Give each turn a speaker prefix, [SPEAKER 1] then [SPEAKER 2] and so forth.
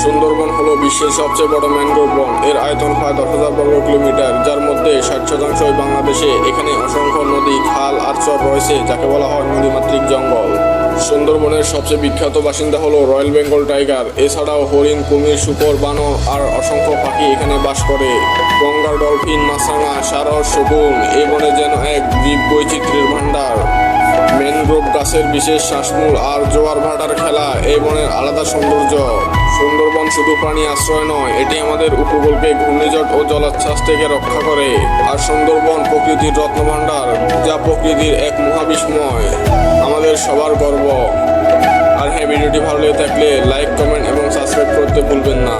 [SPEAKER 1] সুন্দরবন হলো বিশ্বের সবচেয়ে বড় ম্যানগ্রোভ বন। এর আয়তন প্রায় 10,000 বর্গ কিলোমিটার, যার মধ্যে 60% বাংলাদেশে। এখানে অসংখ্য নদী, খাল আর চর রয়েছে, যাকে বলা হয় নদীমাতৃক জঙ্গল। সুন্দরবনের সবচেয়ে বিখ্যাত বাসিন্দা হলো রয়্যাল বেঙ্গল টাইগার। এছাড়াও হরিণ, কুমির, শূকর, বানর আর অসংখ্য পাখি এখানে বাস করে। গঙ্গার ডলফিন, মাছরাঙা, সারস, শগুন, এই বনে যেন এক জীব বৈচিত্র্যের ভাণ্ডার। ম্যানগ্রোভ গাছের বিশেষ শ্বাসমূল আর জোয়ার ভাটার খেলা এই বনের আলাদা সৌন্দর্য। সুন্দরবন শুধু প্রাণী আশ্রয় নয়, এটি আমাদের উপকূলকে ঘূর্ণিঝড় ও জলোচ্ছ্বাস থেকে রক্ষা করে। আর সুন্দরবন প্রকৃতির রত্নভাণ্ডার, যা প্রকৃতির এক মহাবিস্ময়, আমাদের সবার গর্ব। আর হ্যাঁ, ভিডিওটি ভালো লেগে থাকলে লাইক, কমেন্ট এবং সাবস্ক্রাইব করতে ভুলবেন না।